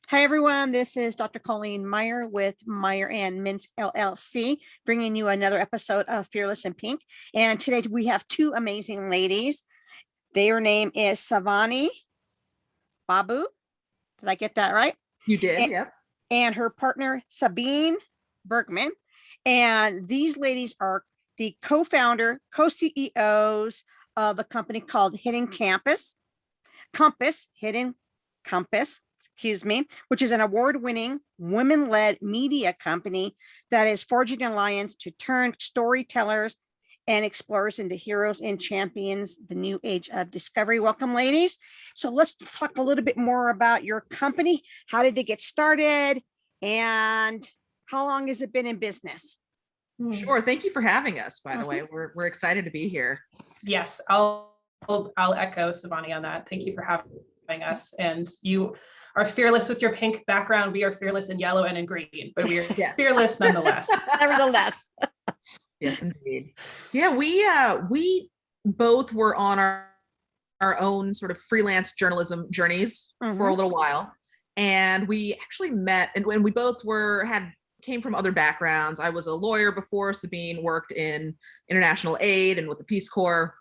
Hi, everyone. This is Dr. Colleen Meyer with Meyer and Mintz LLC, bringing you another episode of Fearless in Pink. And today we have two amazing ladies. Their name is Sivani Babu. Did I get that right? You did, and, yep. And her partner, Sabine Bergmann. And these ladies are the co-founder, co-CEOs of a company called Hidden Compass, which is an award-winning women-led media company that is forging an alliance to turn storytellers and explorers into heroes and champions, the new age of discovery. Welcome, ladies. So let's talk a little bit more about your company. How did it get started? And how long has it been in business? Sure. Thank you for having us, by the way. We're excited to be here. Yes, I'll echo Sivani on that. Thank you for having us. And you are fearless with your pink background. We are fearless in yellow and in green, but we are fearless nonetheless. Nevertheless. Yes, indeed. Yeah, we both were on our own sort of freelance journalism journeys for a little while. And we actually met, and when we both came from other backgrounds. I was a lawyer before. Sabine worked in international aid and with the Peace Corps.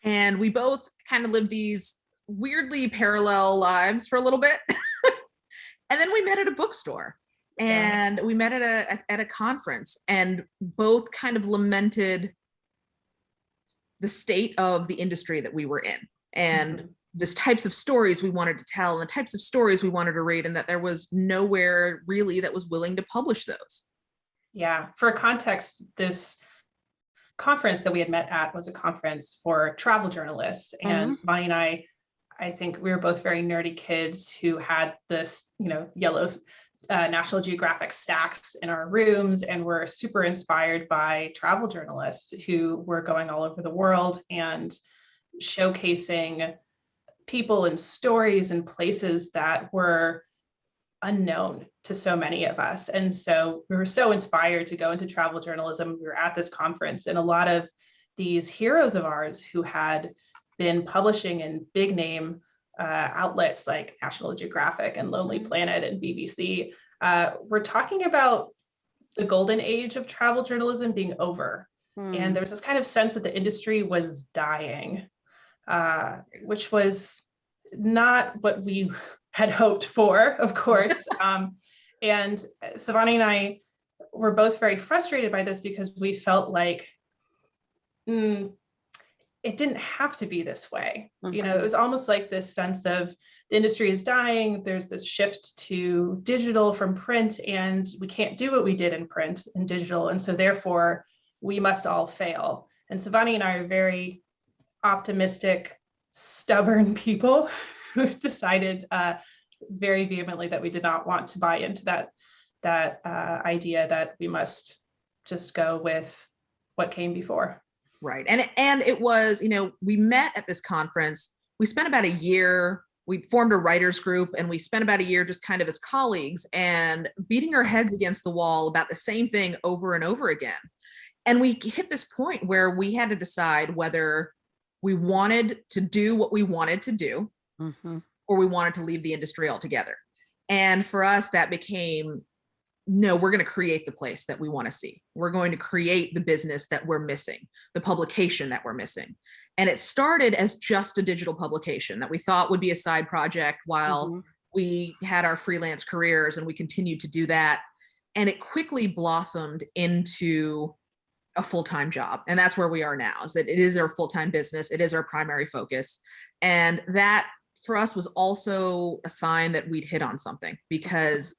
And we both kind of lived these weirdly parallel lives for a little bit. And then we met at a bookstore and we met at a conference, and both kind of lamented the state of the industry that we were in, and this types of stories we wanted to tell and the types of stories we wanted to read, and that there was nowhere really that was willing to publish those. Yeah, for context, this conference that we had met at was a conference for travel journalists. And Sivani and I think we were both very nerdy kids who had this, yellow National Geographic stacks in our rooms, and were super inspired by travel journalists who were going all over the world and showcasing people and stories and places that were unknown to so many of us. And so we were so inspired to go into travel journalism. We were at this conference, and a lot of these heroes of ours who had been publishing in big name outlets like National Geographic and Lonely Planet and BBC, we're talking about the golden age of travel journalism being over. And there was this kind of sense that the industry was dying, which was not what we had hoped for, of course. And Sivani and I were both very frustrated by this, because we felt like it didn't have to be this way. It was almost like this sense of the industry is dying. There's this shift to digital from print, and we can't do what we did in print and digital. And so therefore we must all fail. And Sivani and I are very optimistic, stubborn people who decided very vehemently that we did not want to buy into that idea that we must just go with what came before. Right. And it was, we met at this conference. We spent about a year, we formed a writers group, and we spent about a year just kind of as colleagues and beating our heads against the wall about the same thing over and over again. And we hit this point where we had to decide whether we wanted to do what we wanted to do, or we wanted to leave the industry altogether. And for us, that became, no, we're going to create the place that we want to see. We're going to create the business that we're missing, the publication that we're missing. And it started as just a digital publication that we thought would be a side project while we had our freelance careers, and we continued to do that. And it quickly blossomed into a full-time job. And that's where we are now, is that it is our full-time business. It is our primary focus. And that for us was also a sign that we'd hit on something, because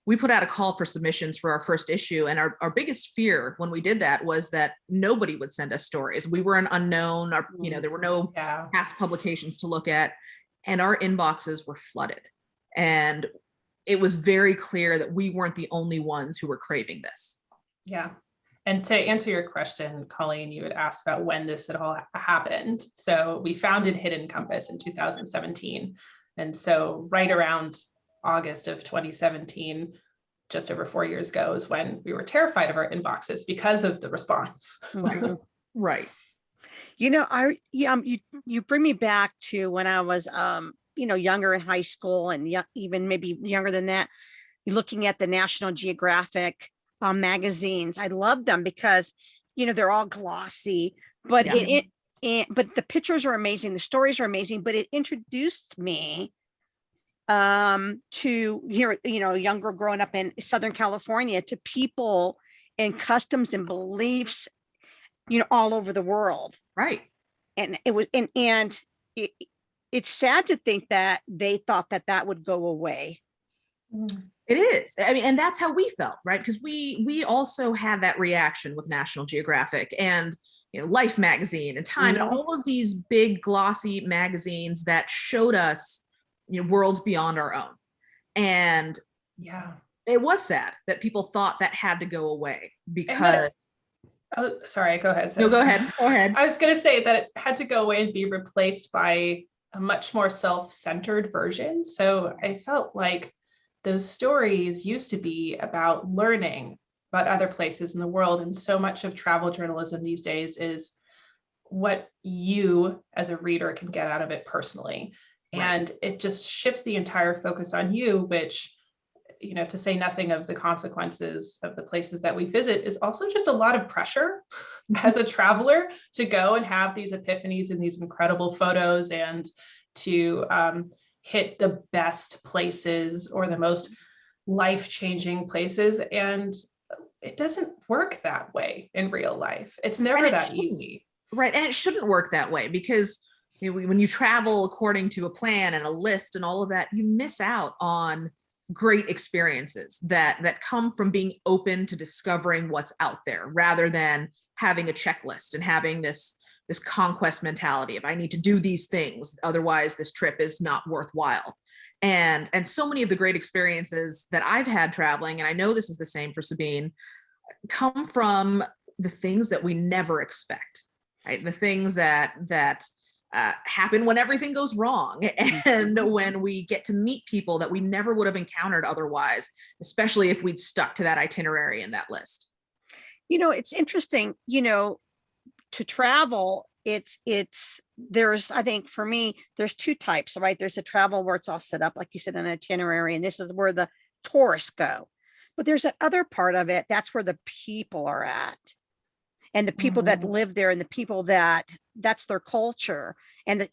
we put out a call for submissions for our first issue. And our biggest fear when we did that was that nobody would send us stories. We were an unknown, there were no past publications to look at, and our inboxes were flooded. And it was very clear that we weren't the only ones who were craving this. Yeah. And to answer your question, Colleen, you had asked about when this had all happened. So we founded Hidden Compass in 2017. And so right around August of 2017, just over 4 years ago, is when we were terrified of our inboxes because of the response. Right. You bring me back to when I was younger in high school and even maybe younger than that, you're looking at the National Geographic magazines. I loved them because, they're all glossy, but Yeah. but the pictures are amazing. The stories are amazing, but it introduced me to here, a young girl growing up in Southern California, to people and customs and beliefs, all over the world. Right. And it was, and it's sad to think that they thought that would go away. It is. I mean, and that's how we felt, right? Because we also had that reaction with National Geographic and Life magazine and Time and all of these big glossy magazines that showed us worlds beyond our own. And yeah, it was sad that people thought that had to go away because oh, sorry, go ahead. No, go ahead. Go ahead. I was going to say that it had to go away and be replaced by a much more self-centered version. So I felt like those stories used to be about learning about other places in the world. And so much of travel journalism these days is what you as a reader can get out of it personally. Right. And it just shifts the entire focus on you, which, to say nothing of the consequences of the places that we visit, is also just a lot of pressure as a traveler to go and have these epiphanies and these incredible photos and to hit the best places or the most life-changing places. And it doesn't work that way in real life. It's never that easy. Right. And it shouldn't work that way because when you travel according to a plan and a list and all of that, you miss out on great experiences that come from being open to discovering what's out there rather than having a checklist and having this conquest mentality of I need to do these things, otherwise this trip is not worthwhile. And so many of the great experiences that I've had traveling, and I know this is the same for Sabine, come from the things that we never expect, right? The things that happen when everything goes wrong and when we get to meet people that we never would have encountered otherwise, especially if we'd stuck to that itinerary and that list. It's interesting, to travel, there's, I think for me, there's two types, right? There's a travel where it's all set up, like you said, an itinerary, and this is where the tourists go. But there's that other part of it, that's where the people are at. And the people that live there and the people that's their culture. And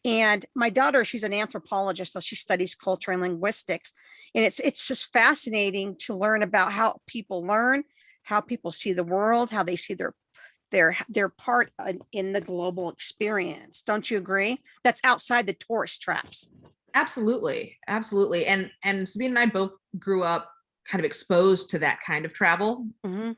my daughter, she's an anthropologist, so she studies culture and linguistics. And it's just fascinating to learn about how people learn, how people see the world, how they see their part in the global experience. Don't you agree? That's outside the tourist traps. Absolutely. Absolutely. And Sabine and I both grew up kind of exposed to that kind of travel. Mm-hmm.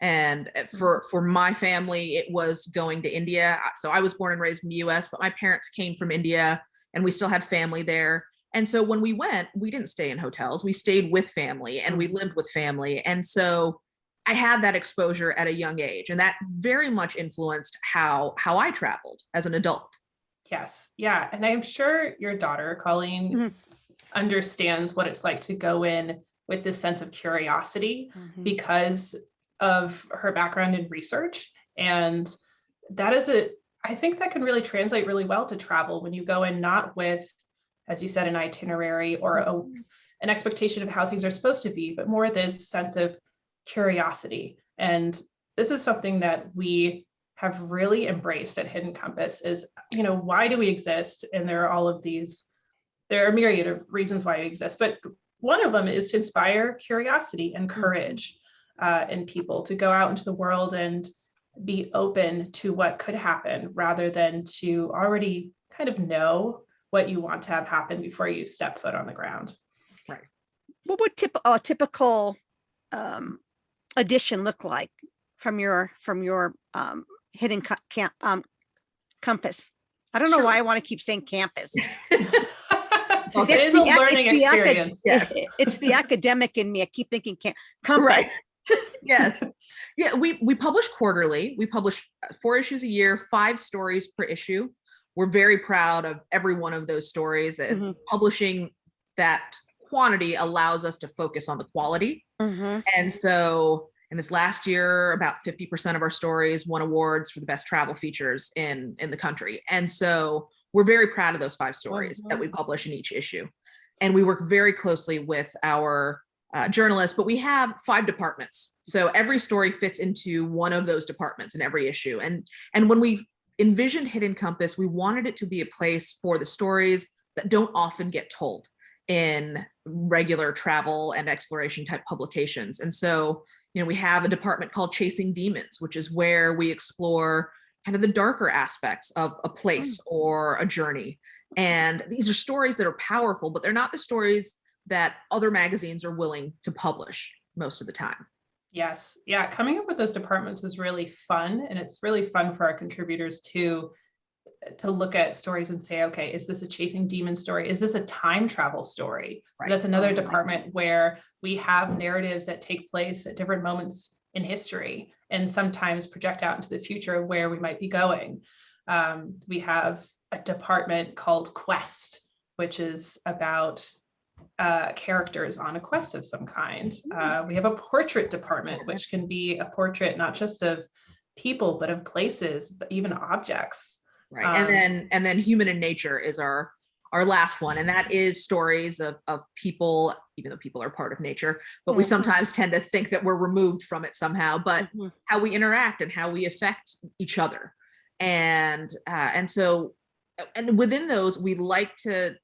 And for my family, it was going to India. So I was born and raised in the US, but my parents came from India and we still had family there. And so when we went, we didn't stay in hotels. We stayed with family and we lived with family. And so I had that exposure at a young age, and that very much influenced how I traveled as an adult. Yes. Yeah. And I'm sure your daughter, Colleen, understands what it's like to go in with this sense of curiosity because of her background in research. And that is I think that can really translate really well to travel when you go in not with, as you said, an itinerary or an expectation of how things are supposed to be, but more this sense of curiosity. And this is something that we have really embraced at Hidden Compass is, why do we exist? And there are a myriad of reasons why we exist, but one of them is to inspire curiosity and courage in people to go out into the world and be open to what could happen rather than to already kind of know what you want to have happen before you step foot on the ground. Right. What would a typical edition look like from your hidden compass? I don't know why I want to keep saying campus. Well, it's the learning experience. It's the academic in me. I keep thinking compass. Right. Yes. Yeah. We publish quarterly. We publish 4 issues a year, 5 stories per issue. We're very proud of every one of those stories. Publishing that quantity allows us to focus on the quality. And so in this last year, about 50% of our stories won awards for the best travel features in the country. And so we're very proud of those 5 stories that we publish in each issue. And we work very closely with our journalists, but we have 5 departments. So every story fits into one of those departments in every issue. And when we envisioned Hidden Compass, we wanted it to be a place for the stories that don't often get told in regular travel and exploration type publications. And so, we have a department called Chasing Demons, which is where we explore kind of the darker aspects of a place or a journey. And these are stories that are powerful, but they're not the stories that other magazines are willing to publish most of the time. Yes. Yeah. Coming up with those departments is really fun. And it's really fun for our contributors to look at stories and say, okay, is this a chasing demon story? Is this a time travel story? Right. So that's another department where we have narratives that take place at different moments in history and sometimes project out into the future of where we might be going. We have a department called Quest, which is about characters on a quest of some kind. We have a portrait department, which can be a portrait not just of people, but of places, but even objects. Right. And then Human in Nature is our last one. And that is stories of people, even though people are part of nature, but we sometimes tend to think that we're removed from it somehow, but how we interact and how we affect each other. And so within those, we like to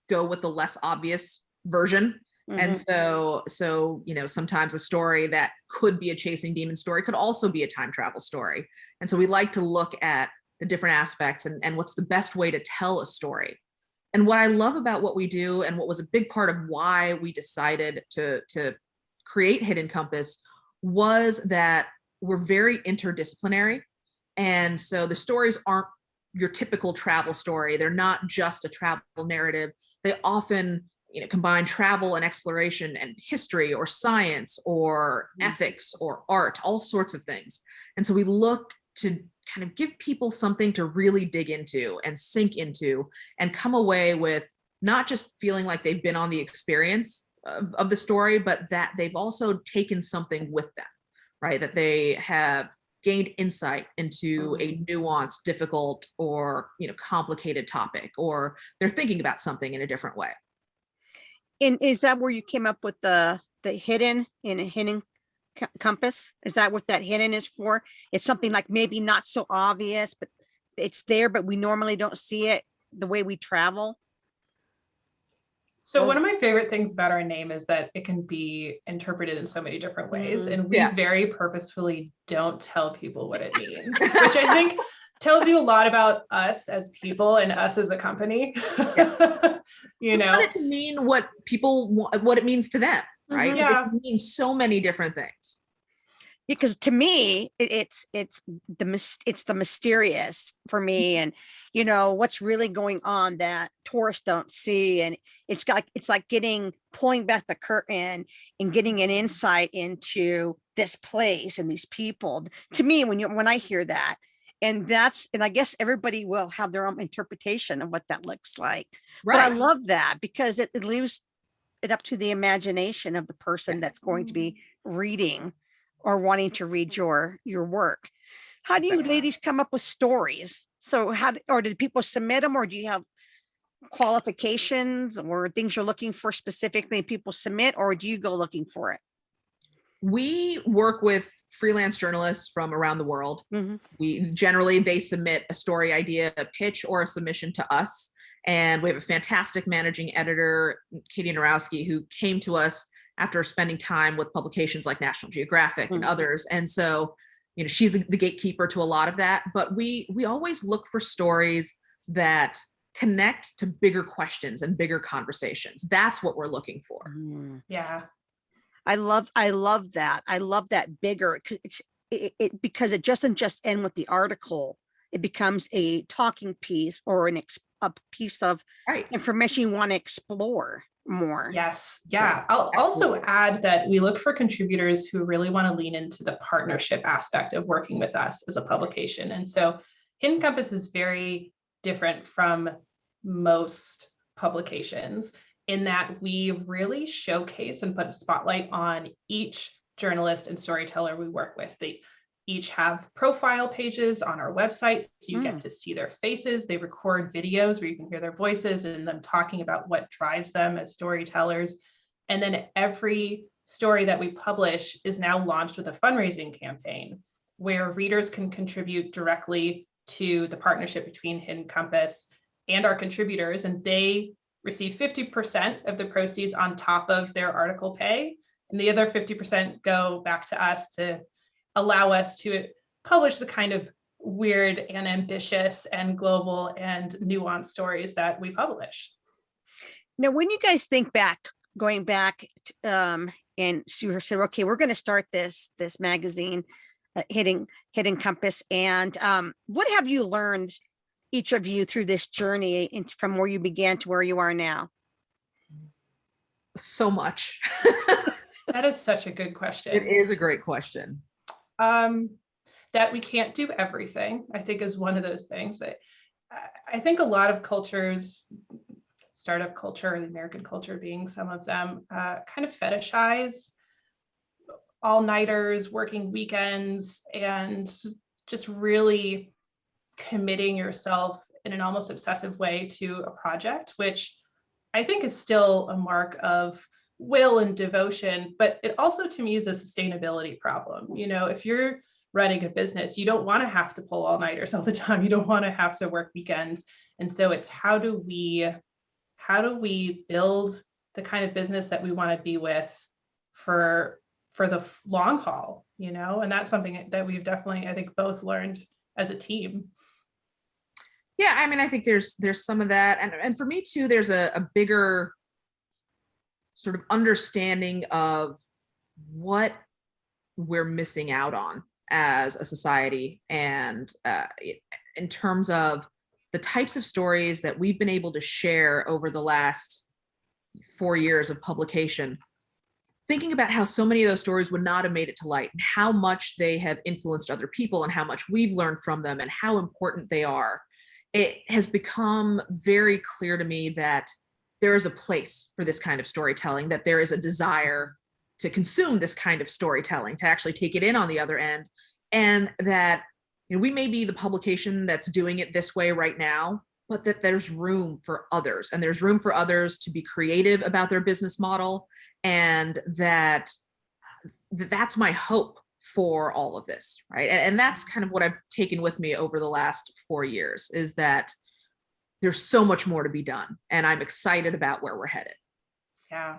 go with the less obvious version. And so, sometimes a story that could be a chasing demon story could also be a time travel story. And so we like to look at the different aspects and what's the best way to tell a story. And what I love about what we do, and what was a big part of why we decided to create Hidden Compass, was that we're very interdisciplinary. And so the stories aren't your typical travel story. They're not just a travel narrative. They often combine travel and exploration and history or science or ethics or art, all sorts of things. And so we look to kind of give people something to really dig into and sink into and come away with not just feeling like they've been on the experience of the story, but that they've also taken something with them, right? That they have gained insight into a nuanced, difficult, or complicated topic, or they're thinking about something in a different way. And is that where you came up with the hidden in a hidden compass? Is that what that hidden is for? It's something like maybe not so obvious, but it's there, but we normally don't see it the way we travel. So one of my favorite things about our name is that it can be interpreted in so many different ways. And we very purposefully don't tell people what it means, which I think tells you a lot about us as people and us as a company. We want it to mean what it means to them, right? Yeah. It means so many different things. Because to me, it's the mysterious for me, and what's really going on that tourists don't see, and it's like pulling back the curtain and getting an insight into this place and these people. To me, when I hear that, and I guess everybody will have their own interpretation of what that looks like. Right. But I love that because it leaves it up to the imagination of the person that's going to be reading or wanting to read your work. How do you ladies come up with stories? So or do people submit them, or do you have qualifications or things you're looking for specifically and people submit, or do you go looking for it? We work with freelance journalists from around the world. They submit a story idea, a pitch, or a submission to us. And we have a fantastic managing editor, Katie Narowski, who came to us after spending time with publications like National Geographic and others. And so, she's the gatekeeper to a lot of that. But we always look for stories that connect to bigger questions and bigger conversations. That's what we're looking for. Yeah. I love that. I love that bigger. Because it doesn't just end with the article. It becomes a talking piece or a piece of information you want to explore more. Yes. Yeah. I'll also add that we look for contributors who really want to lean into the partnership aspect of working with us as a publication. And so Hidden Compass is very different from most publications in that we really showcase and put a spotlight on each journalist and storyteller we work with. each have profile pages on our website, so you get to see their faces. They record videos where you can hear their voices and them talking about what drives them as storytellers. And then every story that we publish is now launched with a fundraising campaign where readers can contribute directly to the partnership between Hidden Compass and our contributors, and they receive 50% of the proceeds on top of their article pay, and the other 50% go back to us to allow us to publish the kind of weird and ambitious and global and nuanced stories that we publish. Now, when you guys think back, going back, and so you said, okay, we're going to start this magazine, Hidden Compass, and what have you learned, each of you, through this journey from where you began to where you are now? So much. That is such a good question. It is a great question. That we can't do everything, I think, is one of those things that I think a lot of cultures, startup culture, the American culture being some of them, kind of fetishize all-nighters, working weekends, and just really committing yourself in an almost obsessive way to a project, which I think is still a mark of will and devotion, but it also, to me, is a sustainability problem. You know, if you're running a business, you don't want to have to pull all-nighters all the time. You don't want to have to work weekends. And so it's how do we build the kind of business that we want to be with for the long haul, you know? And that's something that we've definitely, I think, both learned as a team. Yeah, I mean, I think there's some of that. And for me too, there's a bigger sort of understanding of what we're missing out on as a society, and in terms of the types of stories that we've been able to share over the last 4 years of publication, thinking about how so many of those stories would not have made it to light, and how much they have influenced other people, and how much we've learned from them, and how important they are. It has become very clear to me that there is a place for this kind of storytelling, that there is a desire to consume this kind of storytelling, to actually take it in on the other end, and that, you know, we may be the publication that's doing it this way right now, but that there's room for others, and there's room for others to be creative about their business model, and that's my hope for all of this, right? And that's kind of what I've taken with me over the last 4 years, is that there's so much more to be done, and I'm excited about where we're headed. Yeah.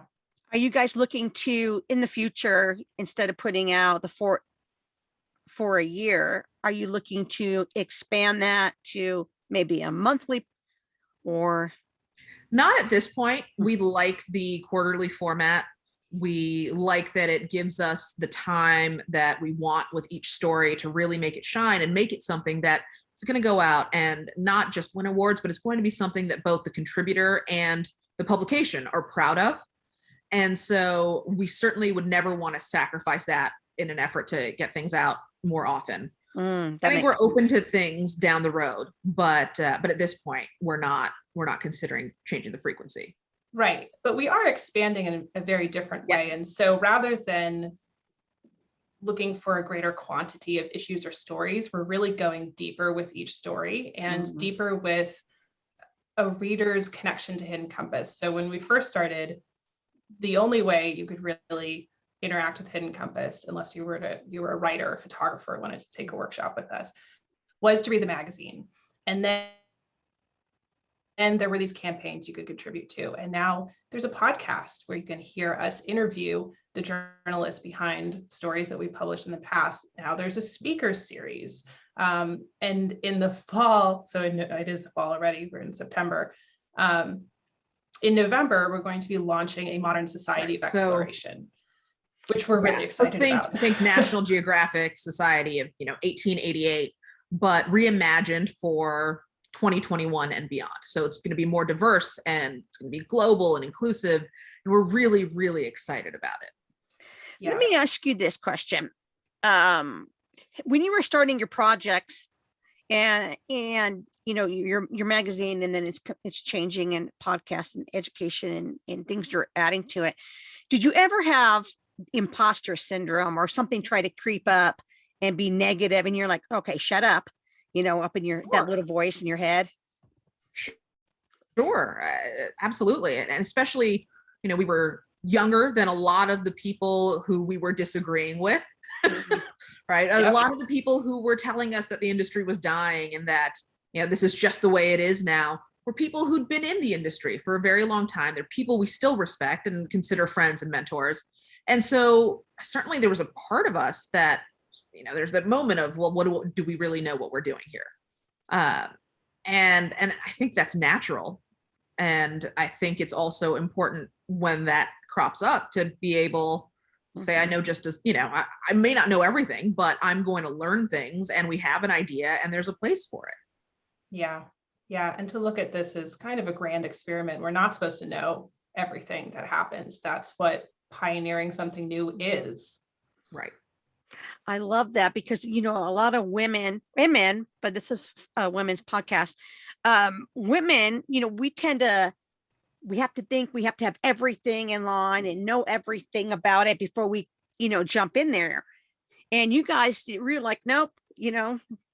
Are you guys looking to, in the future, instead of putting out the for a year, are you looking to expand that to maybe a monthly, or? Not at this point. We like the quarterly format. We like that it gives us the time that we want with each story to really make it shine and make it something that is going to go out and not just win awards, but it's going to be something that both the contributor and the publication are proud of. And so we certainly would never want to sacrifice that in an effort to get things out more often. I think we're open to things down the road, but at this point, we're not considering changing the frequency. Right. But we are expanding in a very different way. Yes. And so rather than looking for a greater quantity of issues or stories, we're really going deeper with each story and deeper with a reader's connection to Hidden Compass. So when we first started, the only way you could really interact with Hidden Compass, unless you were a writer, a photographer, wanted to take a workshop with us, was to read the magazine. And then there were these campaigns you could contribute to. And now there's a podcast where you can hear us interview the journalists behind stories that we published in the past. Now there's a speaker series. And in the fall, so it is the fall already, we're in September. In November, we're going to be launching a modern society of exploration, which we're really excited about. Think National Geographic Society of 1888, but reimagined for 2021 and beyond. So it's going to be more diverse, and it's going to be global and inclusive, and we're really, really excited about it. Yeah. Let me ask you this question. When you were starting your projects and your magazine, and then it's changing, and podcasts and education and things you're adding to it, did you ever have imposter syndrome or something try to creep up and be negative, and you're like, okay, shut up, up in your, that Sure. little voice in your head. Sure, absolutely. And especially, we were younger than a lot of the people who we were disagreeing with, right? A Yep. lot of the people who were telling us that the industry was dying and that, this is just the way it is now, were people who'd been in the industry for a very long time. They're people we still respect and consider friends and mentors. And so certainly there was a part of us that, there's that moment of, well, what do we really know what we're doing here? And I think that's natural. And I think it's also important when that crops up to be able to say, I know just as, I may not know everything, but I'm going to learn things, and we have an idea and there's a place for it. Yeah. Yeah. And to look at this as kind of a grand experiment. We're not supposed to know everything that happens. That's what pioneering something new is. Right. I love that because, a lot of women and men, but this is a women's podcast. Women, we have to think we have to have everything in line and know everything about it before we, jump in there. And you guys, we're like, nope,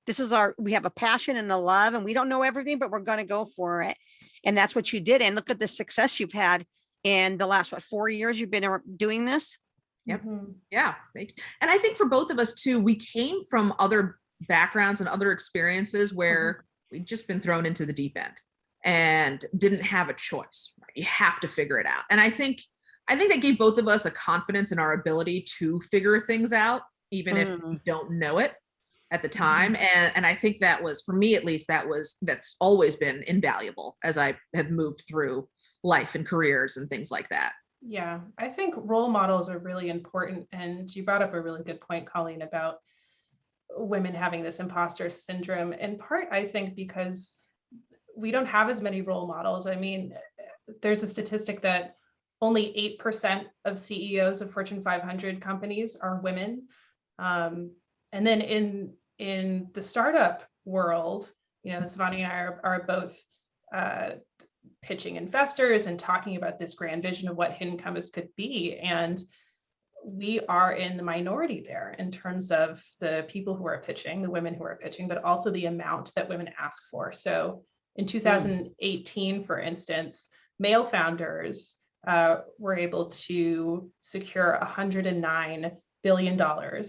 this is we have a passion and a love, and we don't know everything, but we're going to go for it. And that's what you did. And look at the success you've had in the last, 4 years you've been doing this. Yep. Mm-hmm. Yeah. And I think for both of us too, we came from other backgrounds and other experiences where we'd just been thrown into the deep end and didn't have a choice. Right? You have to figure it out. And I think that gave both of us a confidence in our ability to figure things out, even if we don't know it at the time. And I think that was, for me at least, that's always been invaluable as I have moved through life and careers and things like that. Yeah, I think role models are really important. And you brought up a really good point, Colleen, about women having this imposter syndrome. In part, I think because we don't have as many role models. I mean, there's a statistic that only 8% of CEOs of Fortune 500 companies are women. And then in the startup world, Sivani and I are both pitching investors and talking about this grand vision of what Hidden Compass could be. And we are in the minority there in terms of the people who are pitching, the women who are pitching, but also the amount that women ask for. So in 2018, for instance, male founders were able to secure $109 billion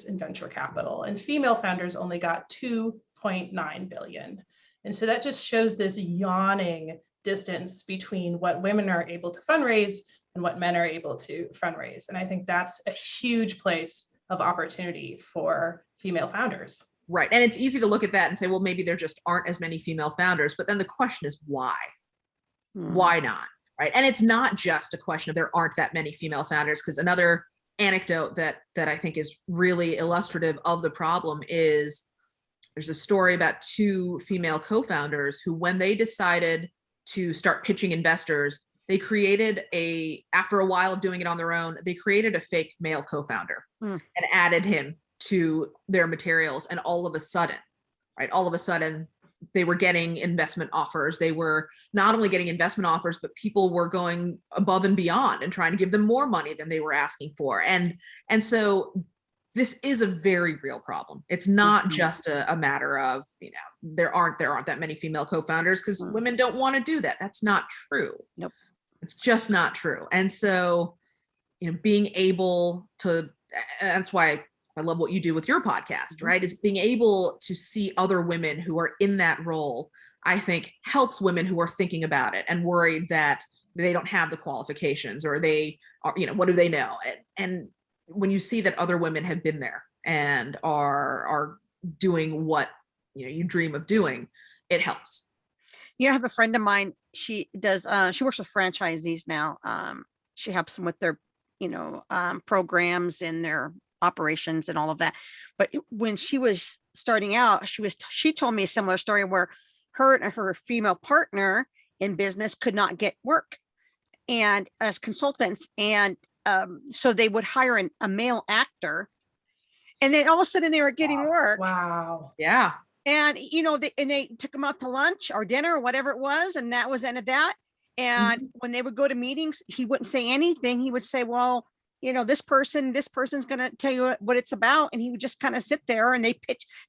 in venture capital, and female founders only got $2.9 billion. And so that just shows this yawning distance between what women are able to fundraise and what men are able to fundraise. And I think that's a huge place of opportunity for female founders. Right. And it's easy to look at that and say, well, maybe there just aren't as many female founders. But then the question is why? Why not? Right. And it's not just a question of there aren't that many female founders, because another anecdote that I think is really illustrative of the problem is there's a story about two female co-founders who, when they decided to start pitching investors, they created after a while of doing it on their own, they created a fake male co-founder and added him to their materials. And all of a sudden, they were getting investment offers. They were not only getting investment offers, but people were going above and beyond and trying to give them more money than they were asking for. And so this is a very real problem. It's not just a matter of, there aren't that many female co-founders because women don't want to do that. That's not true. Nope. It's just not true. And so, being able to, that's why I love what you do with your podcast, right? Is being able to see other women who are in that role, I think helps women who are thinking about it and worried that they don't have the qualifications or they are, what do they know? And when you see that other women have been there and are doing what, you dream of doing, it helps. I have a friend of mine, she does, she works with franchisees now. She helps them with their, programs and their operations and all of that. But when she was starting out, she told me a similar story where her and her female partner in business could not get work and as consultants. And so they would hire a male actor, and then all of a sudden they were getting work. Wow. Yeah. And, they took him out to lunch or dinner or whatever it was. And that was the end of that. And when they would go to meetings, he wouldn't say anything. He would say, well, this person's going to tell you what it's about. And he would just kind of sit there and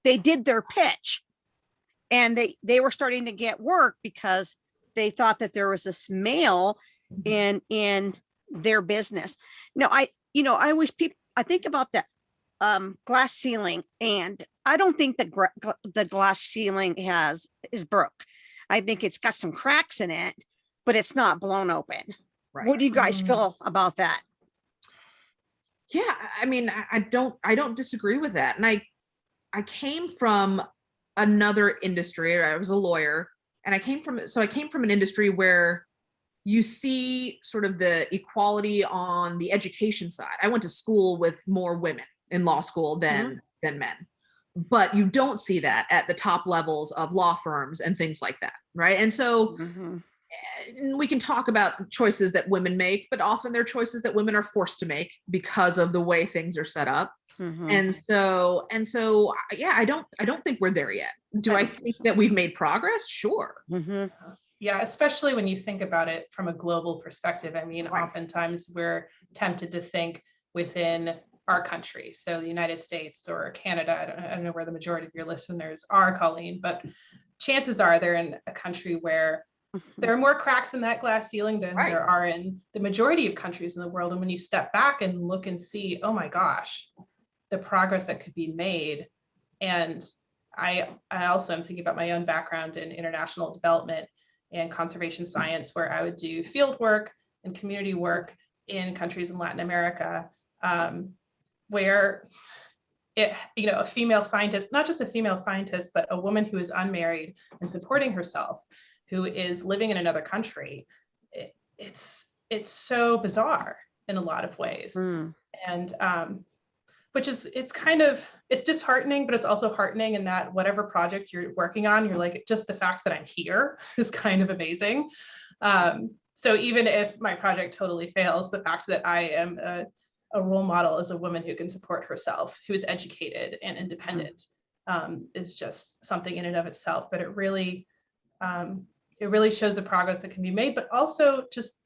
they did their pitch, and they were starting to get work because they thought that there was this male in their business. No, I think about that glass ceiling, and I don't think that the glass ceiling is broke. I think it's got some cracks in it, but it's not blown open. Right. What do you guys feel about that? Yeah, I mean, I don't disagree with that. And I came from another industry. I was a lawyer, and I came from an industry where you see sort of the equality on the education side. I went to school with more women in law school than men, but you don't see that at the top levels of law firms and things like that, right? And so we can talk about choices that women make, but often they're choices that women are forced to make because of the way things are set up. And so yeah, I don't think we're there yet. Do I think that we've made progress? Sure. Yeah, especially when you think about it from a global perspective. I mean, oftentimes we're tempted to think within our country, so the United States or Canada. I don't know where the majority of your listeners are, Colleen, but chances are they're in a country where there are more cracks in that glass ceiling than there are in the majority of countries in the world. And when you step back and look and see, oh my gosh, the progress that could be made. And I also am thinking about my own background in international development and conservation science, where I would do field work and community work in countries in Latin America, where a female scientist, not just a female scientist, but a woman who is unmarried and supporting herself, who is living in another country, it's so bizarre in a lot of ways. And it's disheartening, but it's also heartening in that whatever project you're working on, you're like, just the fact that I'm here is kind of amazing. So even if my project totally fails, the fact that I am a role model as a woman who can support herself, who is educated and independent, is just something in and of itself. But it really shows the progress that can be made, but also just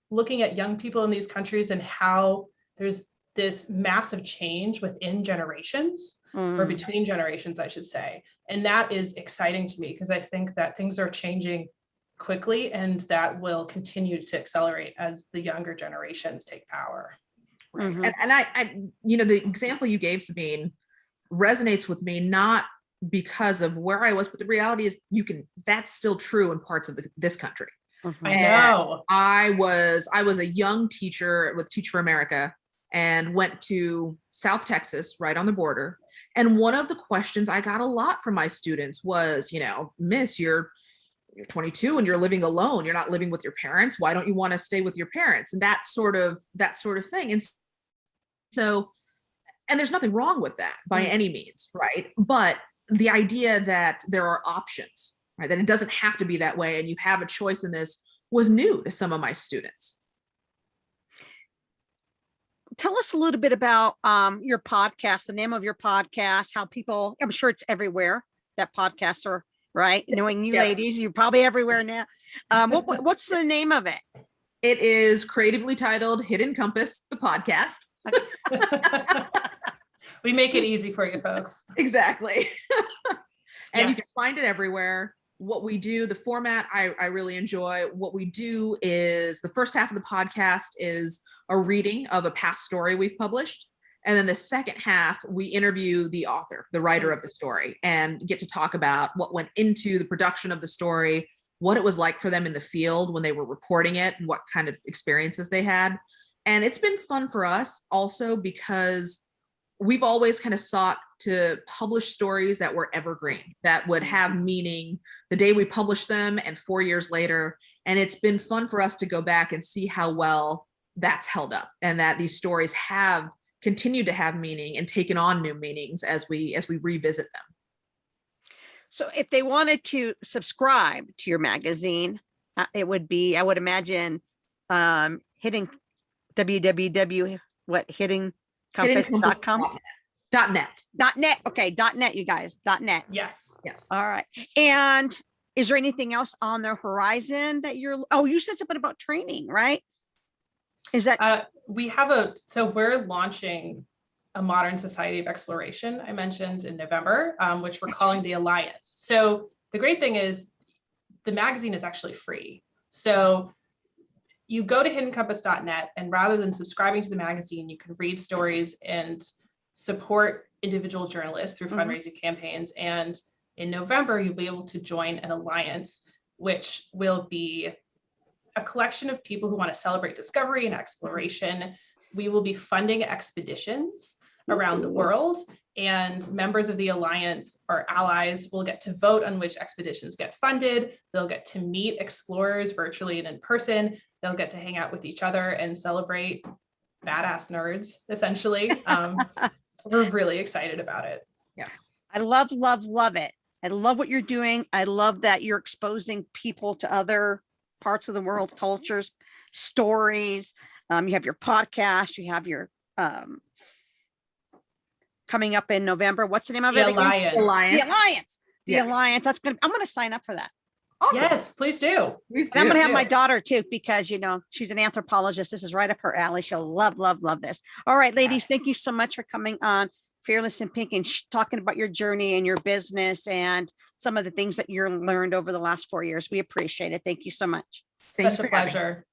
looking at young people in these countries and how there's this massive change within generations, or between generations, I should say. And that is exciting to me, because I think that things are changing quickly, and that will continue to accelerate as the younger generations take power. Right. And I the example you gave, Sabine, resonates with me, not because of where I was, but the reality is that's still true in parts of this country. I know. I was a young teacher with Teach for America, and went to South Texas, right on the border. And one of the questions I got a lot from my students was, Miss, you're 22 and you're living alone. You're not living with your parents. Why don't you want to stay with your parents? And that sort of thing. And so, and there's nothing wrong with that by any means, right? But the idea that there are options, right? That it doesn't have to be that way, and you have a choice in this, was new to some of my students. Tell us a little bit about your podcast, the name of your podcast, how people, I'm sure it's everywhere that podcasts are, right? Knowing you ladies, you're probably everywhere now. What's the name of it? It is creatively titled Hidden Compass, the podcast. We make it easy for you folks. Exactly. And you can find it everywhere. What we do, the format I really enjoy. What we do is the first half of the podcast is a reading of a past story we've published. And then the second half, we interview the author, the writer of the story, and get to talk about what went into the production of the story, what it was like for them in the field when they were reporting it, and what kind of experiences they had. And it's been fun for us also because we've always kind of sought to publish stories that were evergreen, that would have meaning the day we publish them and 4 years later. And it's been fun for us to go back and see how well that's held up, and that these stories have continued to have meaning and taken on new meanings as we revisit them. So if they wanted to subscribe to your magazine, it would be, I would imagine, hitting hiddencompass.com. .net. .net. Okay. .net, you guys. .net. Yes. All right. And is there anything else on the horizon that you said something about training, right? Is that We're launching a modern society of exploration, I mentioned in November, which we're calling the Alliance. So the great thing is the magazine is actually free. So you go to hiddencompass.net, and rather than subscribing to the magazine, you can read stories and support individual journalists through fundraising campaigns. And in November, you'll be able to join an alliance, which will be a collection of people who want to celebrate discovery and exploration. We will be funding expeditions around the world, and members of the alliance or allies will get to vote on which expeditions get funded. They'll get to meet explorers virtually and in person. They'll get to hang out with each other and celebrate badass nerds, essentially. We're really excited about it. Yeah. I love it. I love what you're doing. I love that you're exposing people to other parts of the world, cultures, stories. You have your podcast, you have your coming up in November. What's the name of The it again? Alliance. Alliance. The Alliance. The Yes. Alliance. I'm going to sign up for that. Awesome. Yes, please do. Please And I'm do. going to have my do. daughter too, because she's an anthropologist. This is right up her alley. She'll love this. All right, ladies, Yes. thank you so much for coming on Fearless in Pink and talking about your journey and your business and some of the things that you learned over the last 4 years. We appreciate it. Thank you so much. Thank Such you a for having pleasure.